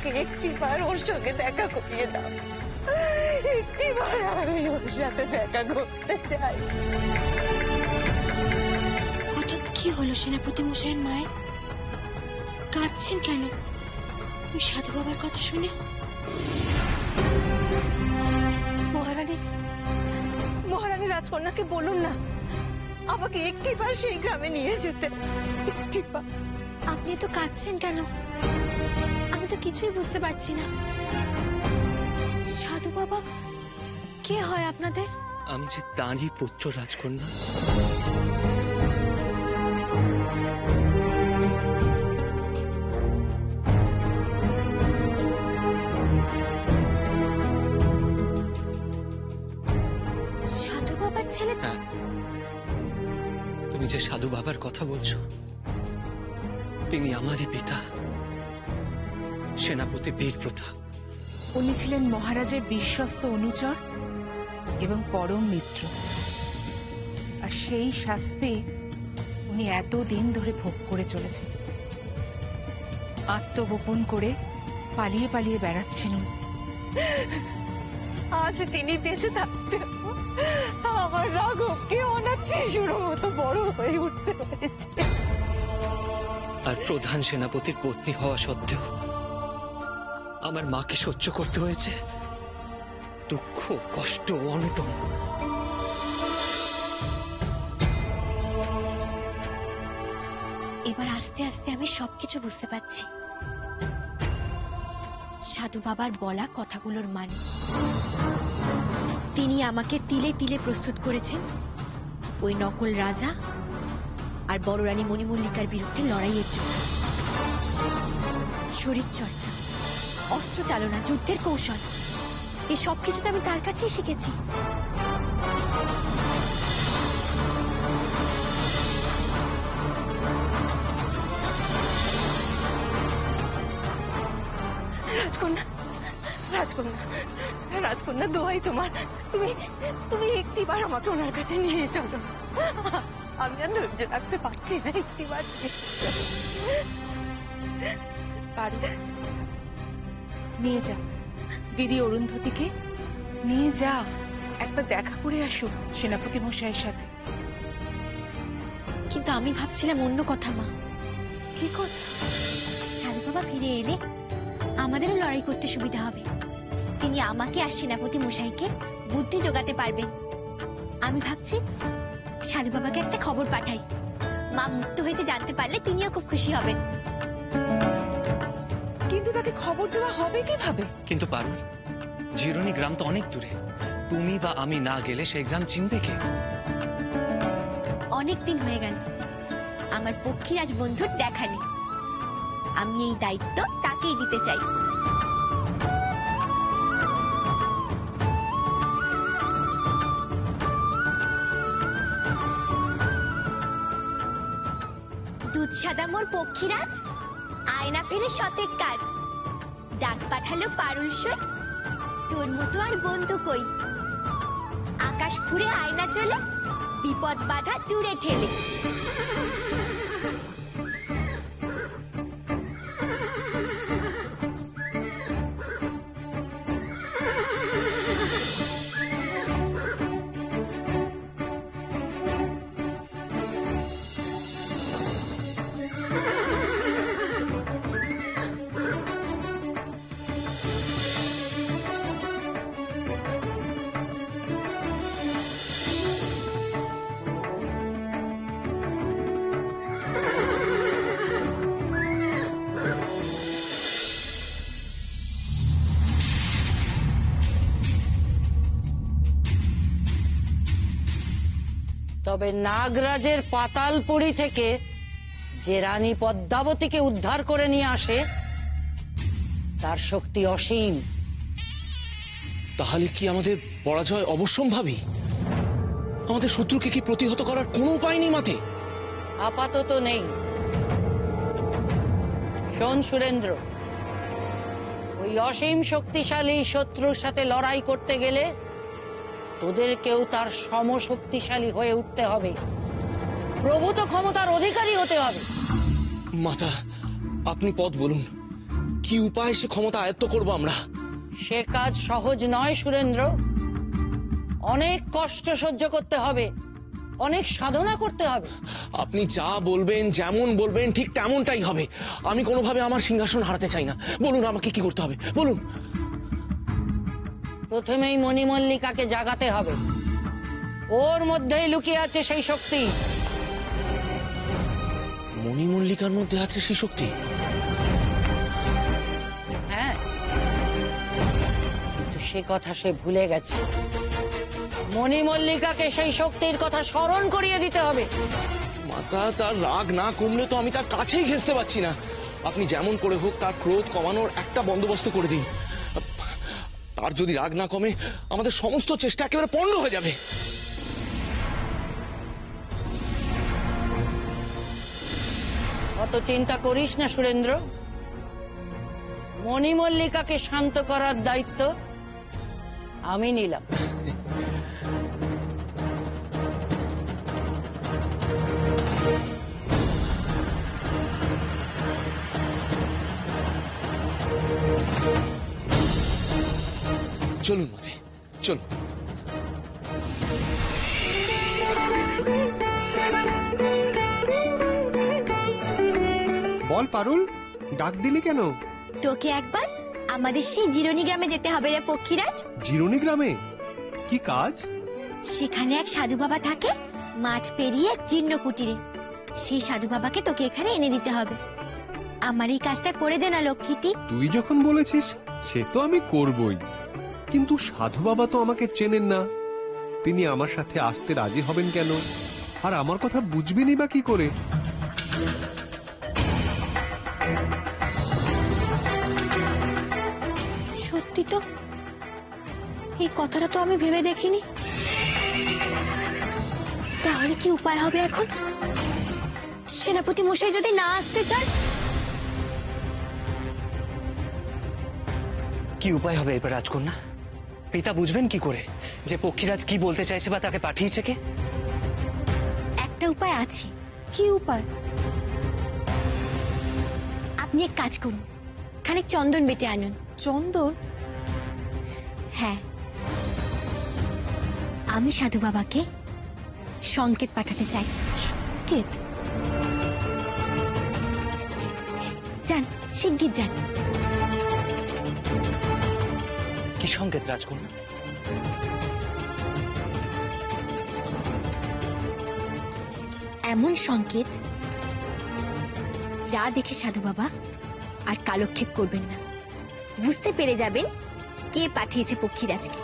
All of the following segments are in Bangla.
আমাকে একটিবার ওর সঙ্গে দেখা করিয়ে দাও। একটিবার আমি ওর সাথে দেখা করতে চাই। হঠাৎ কি হলো সেনাপতি মশাইয়ের মায়ের? কাঁদছেন কেন ওই সাধু বাবার কথা শুনে? মহারানী রাজকন্যাকে বলুন না আমাকে একটিবার সেই গ্রামে নিয়ে যেতে। আপনি তো কাঁদছেন কেন? আমি তো কিছুই বুঝতে পারছি না। সাধু বাবা কে হয় আপনাদের? আমি যে তাঁরই পুত্র রাজকন্যা। সাধু বাবার ছেলে? হ্যাঁ, তুমি যে সাধু বাবার কথা বলছো তিনি আমারই পিতা, সেনাপতি বীরপ্রতাপ। উনি ছিলেন মহারাজের বিশ্বস্ত অনুচর এবং পরম মিত্র, আর সেই শাস্তি উনি এতদিন ধরে ভোগ করে চলেছেন। আত্মগোপন করে পালিয়ে পালিয়ে বেড়াচ্ছিলেন। আজ তিনি বেঁচে থাকতে আমার রাঘবকে অনাথ শিশুর মতো বড় হয়ে উঠতে হয়েছে। আর প্রধান সেনাপতির পত্নী হওয়া সত্ত্বেও আমার মাকে সহ্য করতে হয়েছে দুঃখ, কষ্ট, অনটন। এবার আস্তে আস্তে আমি সবকিছু বুঝতে পারছি। সাধু বাবার বলা কথাগুলোর মানে তিনি আমাকে তিলে তিলে প্রস্তুত করেছেন ওই নকল রাজা আর বড় রানী মণিমল্লিকার বিরুদ্ধে লড়াইয়ের জন্য। শরীর চর্চা, অস্ত্র চালনা, যুদ্ধের কৌশল, এই সবকিছু তো আমি তার কাছেই শিখেছি। রাজকন্যা, রাজকন্যা, রাজকন্যা, দোহাই তোমার, তুমি তুমি একটিবার আমাকে ওনার কাছে নিয়ে চলো। আমি আর ধৈর্য রাখতে পারছি না, একটিবার পারো, নিয়ে যা দিদি অরুন্ধতিকে, নিয়ে যা, একবার দেখা করে আসুক সেনাপতি মশাইয়ের সাথে। কিন্তু আমি ভাবছিলাম অন্য কথা মা। কি কথা? সাধু বাবা ফিরে এলে আমাদেরও লড়াই করতে সুবিধা হবে। তিনি আমাকে আর সেনাপতি মশাইকে বুদ্ধি জোগাতে পারবেন। আমি ভাবছি সাধু বাবাকে একটা খবর পাঠাই। মা মুক্ত হয়েছে জানতে পারলে তিনিও খুব খুশি হবেন। কিন্তু তাকে খবর দেওয়া হবে কিভাবে? কিন্তু পারুল, জিরনি গ্রাম তো অনেক দূরে। তুমি বা আমি না গেলে সেই গ্রাম চিনবে কে? অনেক দিন হয়ে গেল আমার পক্ষীরাজ বন্ধুর দেখা নেই। আমি এই দায়িত্ব তাকেই দিতে চাই। দুধ সাদা মোর পক্ষীরাজ, আয়না ফেলে শতেক কাজ, ডাক পাঠালো পারুল সই, তোর মতো আর বন্ধু কই। আকাশ ফুরে আয়না চলে, বিপদ বাধা দূরে ঠেলে। তবে নাগরাজের পাতালপুরী থেকে যে রানী পদ্মাবতীকে উদ্ধার করে নিয়ে আসে তার শক্তি অসীম। তাহলে কি আমাদের পরাজয় অবশ্যম্ভাবী? আমাদের শত্রুকে কি প্রতিহত করার কোনো উপায় নেই মাতে? আপাতত নেই। শোন সুরেন্দ্র, ওই অসীম শক্তিশালী শত্রুর সাথে লড়াই করতে গেলে তোদেরকেও তার সমশক্তিশালী হয়ে উঠতে হবে, প্রভূত ক্ষমতার অধিকারী হতে হবে। মাতা, আপনি পথ বলুন, কি উপায় সে ক্ষমতা আয়ত্ত করব আমরা? সে কাজ সহজ নয় সুরেন্দ্র। অনেক কষ্ট সহ্য করতে হবে, অনেক সাধনা করতে হবে। আপনি যা বলবেন, যেমন বলবেন, ঠিক তেমনটাই হবে। আমি কোনোভাবে আমার সিংহাসন হারাতে চাই না। বলুন আমাকে কি করতে হবে, বলুন। প্রথমেই মণিমল্লিকাকে জাগাতে হবে। ওর মধ্যেই লুকিয়ে আছে সেই শক্তি। মণিমল্লিকার মধ্যে আছে সেই শক্তি? হ্যাঁ, কিন্তু সে কথা সে ভুলে গেছে। মণিমল্লিকাকে সেই শক্তির কথা স্মরণ করিয়ে দিতে হবে। মাতা, তার রাগ না কমলে তো আমি তার কাছেই ঘেঁষতে পারছি না। আপনি যেমন করে হোক তার ক্রোধ কমানোর একটা বন্দোবস্ত করে দিন। তার যদি রাগ না কমে আমাদের সমস্ত চেষ্টা একেবারে পণ্ড হয়ে যাবে। অত চিন্তা করিস না সুরেন্দ্র। মণিমল্লিকাকে শান্ত করার দায়িত্ব আমি নিলাম। চলুন মাতে, চলুন। বল পারুল, ডাক দিলি কেন? তোকে একবার আমাদের সেই জিরনি গ্রামে যেতে হবে রে পক্ষীরাজ। জিরনি গ্রামে কি কাজ? সেখানে এক সাধু বাবা থাকে, মাঠ পেরিয়ে এক জীর্ণ কুটিরে। সেই সাধু বাবাকে তোকে এখানে এনে দিতে হবে। আমার এই কাজটা করে দে না লক্ষ্মীটি। তুই যখন বলেছিস সে তো আমি করবই, কিন্তু সাধু বাবা তো আমাকে চেনেন না। তিনি আমার সাথে আসতে রাজি হবেন কেন, আর আমার কথা বুঝবেনই বা কি করে? সত্যি তো, এই কথাটা তো আমি ভেবে দেখিনি। তাহলে কি উপায় হবে এখন? সেনাপতি মশাই যদি না আসতে চান? কি উপায় হবে এবার রাজকন্যা? পিতা বুঝবেন কি করে যে পক্ষীরাজ কি বলতে চাইছে বা তাকে পাঠিয়েছে কে? একটা উপায় আছে। কি উপায়? আপনি এক কাজ করুন, খানিক চন্দন বেটে আনুন। চন্দন? হ্যাঁ, আমি সাধু বাবাকে সংকেত পাঠাতে চাই। সংকেত? যান, শিগগির যান। কি সংকেত রাজকন্যা? এমন সংকেত যা দেখে সাধু বাবা আর কালক্ষেপ করবেন না। বুঝতে পেরে যাবেন কে পাঠিয়েছে পক্ষীরাজকে।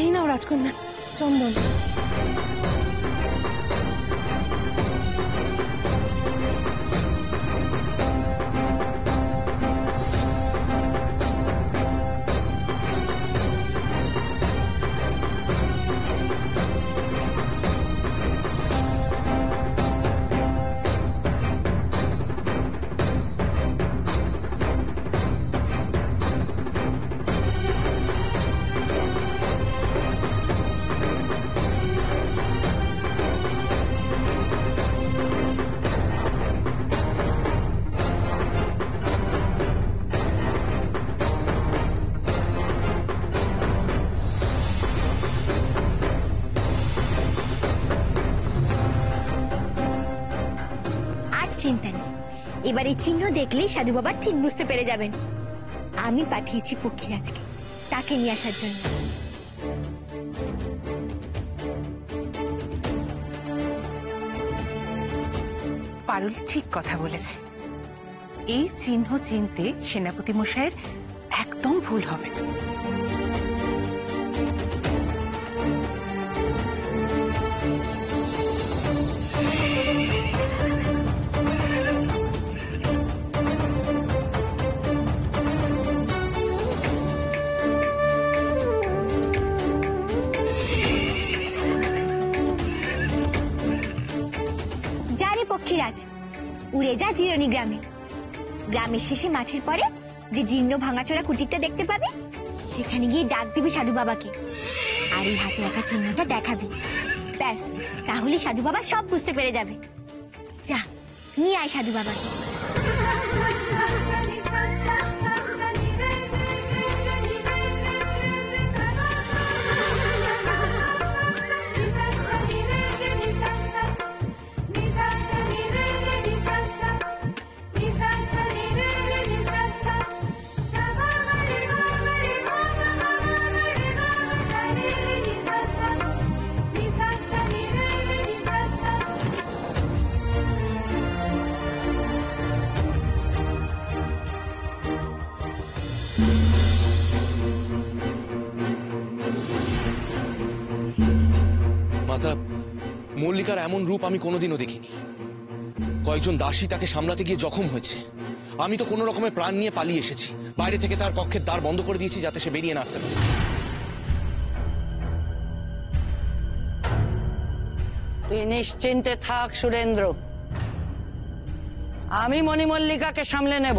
এই নাও রাজকন্যা, চন্দন। চিন্তা নেই, এবার এই চিহ্ন দেখলেই সাধু বাবা ঠিক বুঝতে পেরে যাবেন আমি পাঠিয়েছি পক্ষীরাজকে তাকে নিয়ে আসার জন্য। পারুল ঠিক কথা বলেছে। এই চিহ্ন চিনতে সেনাপতি মশাইয়ের একদম ভুল হবে না। পক্ষীরাজ, উড়ে যা জিরনি গ্রামে। গ্রামের শেষে মাঠের পরে যে জীর্ণ ভাঙাচোরা কুটিরটা দেখতে পাবে, সেখানে গিয়ে ডাক দিবি সাধু বাবাকে। আর এই হাতে আঁকা চিহ্নটা দেখাবি। ব্যাস, তাহলে সাধু বাবা সব বুঝতে পেরে যাবে। যা নিয়ে আয় সাধু বাবাকে। মাতা, মল্লিকার এমন রূপ আমি কোনোদিনও দেখিনি। কয়েকজন দাসী তাকে সামলাতে গিয়ে জখম হয়েছে। আমি তো কোনো রকমের প্রাণ নিয়ে পালিয়ে এসেছি। বাইরে থেকে তার কক্ষের দ্বার বন্ধ করে দিয়েছি যাতে সে বেরিয়ে না আসতে পারে। তুই নিশ্চিন্তে থাক সুরেন্দ্র, আমি মণিমল্লিকাকে সামলে নেব।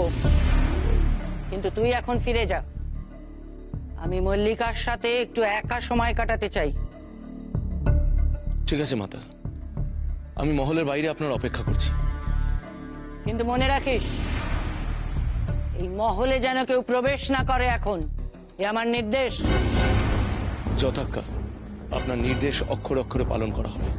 কিন্তু তুই এখন ফিরে যা, আমি মল্লিকার সাথে একটু একা সময় কাটাতে চাই। ঠিক আছে মাতা, আমি মহলের বাইরে আপনার অপেক্ষা করছি। কিন্তু মনে রাখিস, এই মহলে যেন কেউ প্রবেশ না করে এখন, এ আমার নির্দেশ। যথাজ্ঞা, আপনার নির্দেশ অক্ষরে অক্ষরে পালন করা হবে।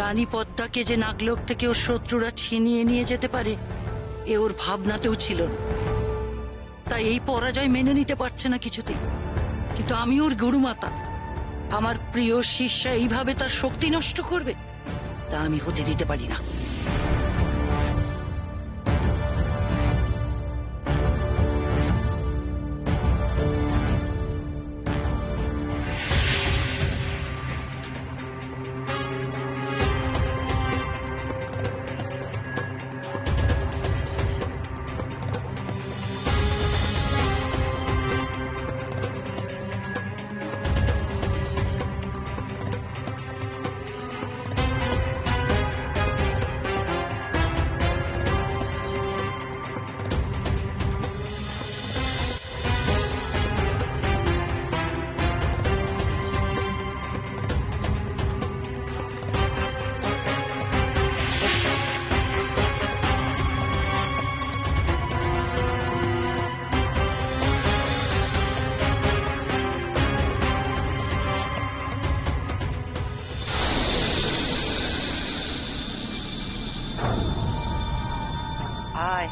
রানী পদ্মাকে যে নাগলোক থেকে ওর শত্রুরা ছিনিয়ে নিয়ে যেতে পারে এ ওর ভাবনাতেও ছিল না। তাই এই পরাজয় মেনে নিতে পারছে না কিছুতেই। কিন্তু আমি ওর গুরুমাতা, আমার প্রিয় শিষ্যা এইভাবে তার শক্তি নষ্ট করবে তা আমি হতে দিতে পারি না। আয়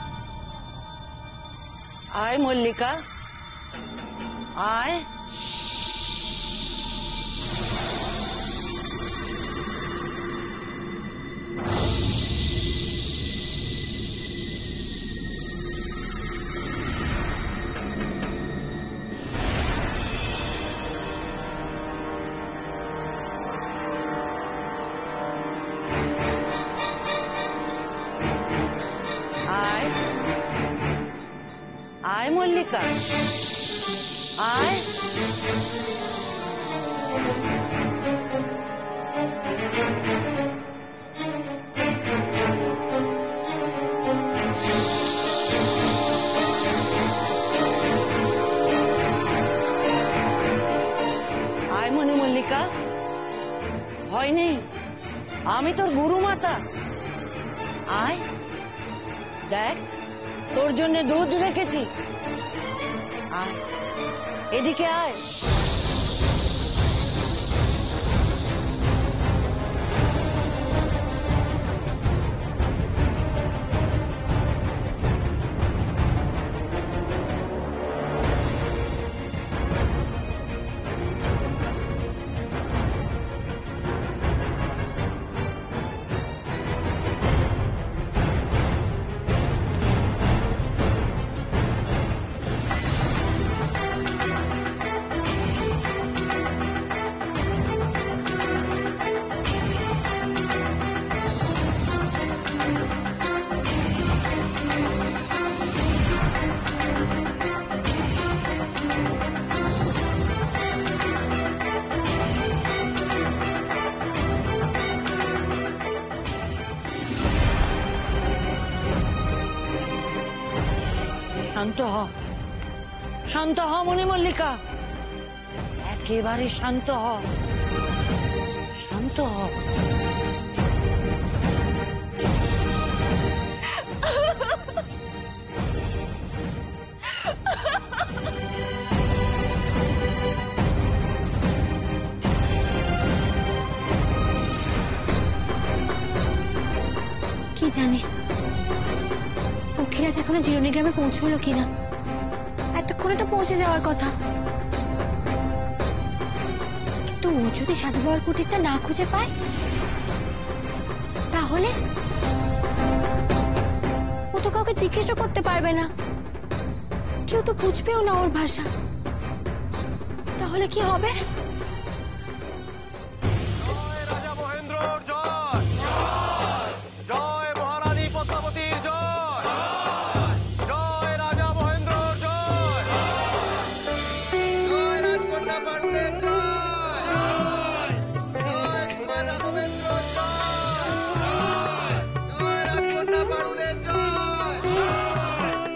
আয় মল্লিকা, আয়। আয় আয় মল্লিকা, আয়। আয় মণি মল্লিকা, ভয় নেই, আমি তোর গুরু মাতা। আয়, দেখ তোর জন্য দুধ রেখেছি। আয়, এদিকে আয়। শান্ত হ, শান্ত হ মণিমল্লিকা, একেবারে শান্ত হ, শান্ত হ। কি জানে পক্ষীরাজ এখনো জিরোনি গ্রামে পৌঁছলো কিনা। এতক্ষণে তো পৌঁছে যাওয়ার কথা, কিন্তু ও যদি সাধু বাবার কুটিরটা না খুঁজে পায় তাহলে ও তো কাউকে জিজ্ঞেসও করতে পারবে না, কেউ তো বুঝবেও না ওর ভাষা। তাহলে কি হবে? রাজা মহেন্দ্রর জয়, জয় মহারানী পদ্মাবতীর জয়, জয় রাজা মহেন্দ্রর জয়, জয় রাজকন্যা পাণ্ডের জয়, জয় কুমার রাঘবেন্দ্রর জয়, জয় রাজকন্যা পাণ্ডের জয়,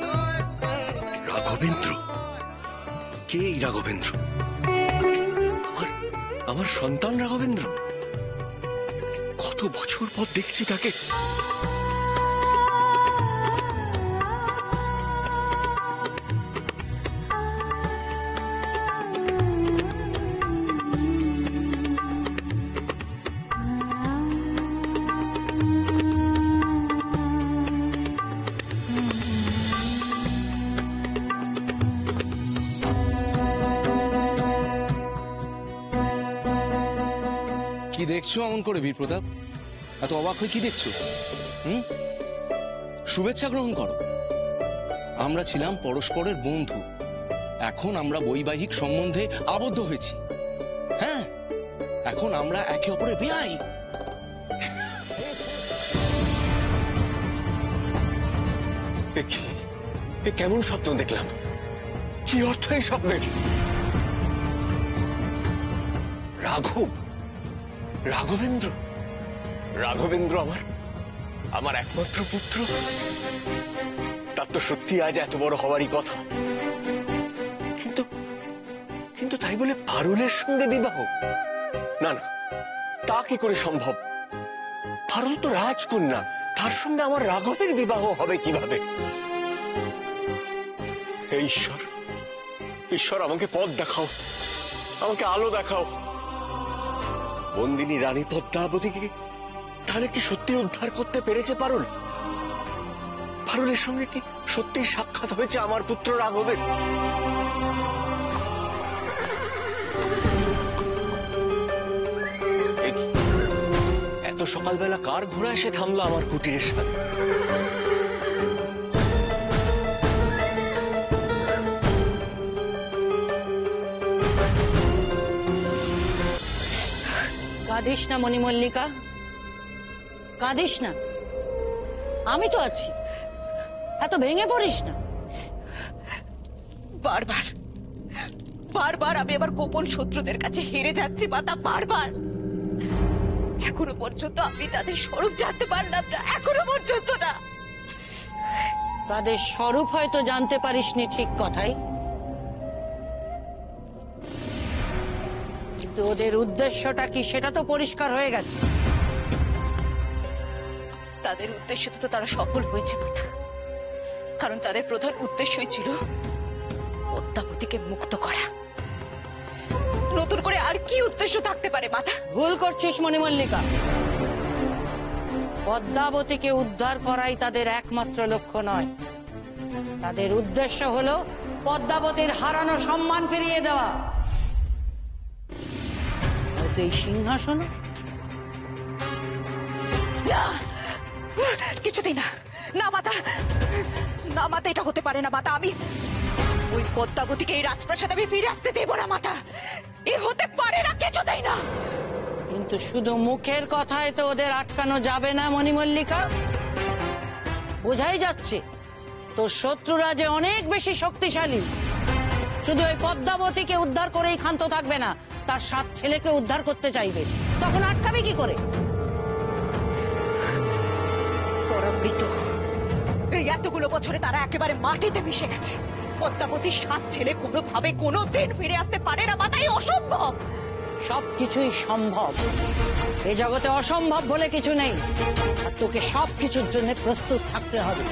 জয় রাঘবেন্দ্র? কে এই রাঘবেন্দ্র? আমার সন্তান রাঘবেন্দ্র? কত বছর পর দেখছি তাকে। কি দেখছো অমন করে বীর প্রতাপ? এত অবাক হয়ে কি দেখছো? শুভেচ্ছা গ্রহণ করো। আমরা ছিলাম পরস্পরের বন্ধু, এখন আমরা বৈবাহিক সম্বন্ধে আবদ্ধ হয়েছি। হ্যাঁ, এখন আমরা একে অপরের বেয়াই। এ কেমন স্বপ্ন দেখলাম? কি অর্থ এই স্বপ্নের? রাঘবেন্দ্র? রাঘবেন্দ্র আমার একমাত্র পুত্র? তার তো সত্যি আজ এত বড় হওয়ারই কথা, কিন্তু তাই বলে পারুলের সঙ্গে বিবাহ? না না, তা কি করে সম্ভব? পারুল তো রাজকন্যা, তার সঙ্গে আমার রাঘবের বিবাহ হবে কিভাবে? হে ঈশ্বর, ঈশ্বর আমাকে পথ দেখাও, আমাকে আলো দেখাও। বন্দিনী রানী পদ্মাবতীকে তাহলে কি সত্যি উদ্ধার করতে পেরেছে পারুল? পারুলের সঙ্গে কি সত্যি সাক্ষাৎ হয়েছে আমার পুত্র রাঘবের? এত সকালবেলা কার ঘোড়া এসে থামলো আমার কুটিরের সামনে? কাঁদিস না মণিমল্লিকা, কাঁদিস না, আমি তো আছি, এত ভেঙে পড়িস না। বারবার বারবার আমি আবার গোপন শত্রুদের কাছে হেরে যাচ্ছি মাতা, বারবার। এখনো পর্যন্ত আমি তাদের স্বরূপ জানতে পারলাম না, এখনো পর্যন্ত না। তাদের স্বরূপ হয়তো জানতে পারিসনি, ঠিক কথাই, কিন্তু ওদের উদ্দেশ্যটা কি সেটা তো পরিষ্কার হয়ে গেছে। তাদের উদ্দেশ্যে তো তারা সফল হয়েছে মাতা, কারণ তাদের প্রধান উদ্দেশ্যই ছিল পদ্মাবতীকে মুক্ত করা। নতুন করে আর কি উদ্দেশ্য থাকতে পারে মাতা? ভুল করছিস মণিমল্লিকা, পদ্মাবতীকে উদ্ধার করাই তাদের একমাত্র লক্ষ্য নয়। তাদের উদ্দেশ্য হলো পদ্মাবতীর হারানো সম্মান ফিরিয়ে দেওয়া। এই সিংহাসন না, কিছুতেই না, না মাতা, না মাতা, এটা হতে পারে না মাতা। আমি ওই পদ্মাবতীকে এই রাজপ্রাসাদে আমি ফিরে আসতে দেব না মাতা, এ হতে পারে না, কিছুতেই না। কিন্তু শুধু মুখের কথায় তো ওদের আটকানো যাবে না মণিমল্লিকা। বোঝাই যাচ্ছে তোর শত্রুরা যে অনেক বেশি শক্তিশালী। শুধু ওই পদ্মাবতীকে উদ্ধার করেই ক্ষান্ত থাকবে না, তার 7 ছেলেকে উদ্ধার করতে চাইবে, তখন আটকাবে কি করে? তোরা মৃত, এই এতগুলো বছরে তারা একেবারে মাটিতে মিশে গেছে। পদ্মাবতীর 7 ছেলে কোনোভাবে কোনোদিন ফিরে আসতে পারে না, বা তাই অসম্ভব। সবকিছুই সম্ভব, এ জগতে অসম্ভব বলে কিছু নেই। আর তোকে সবকিছুর জন্য প্রস্তুত থাকতে হবে।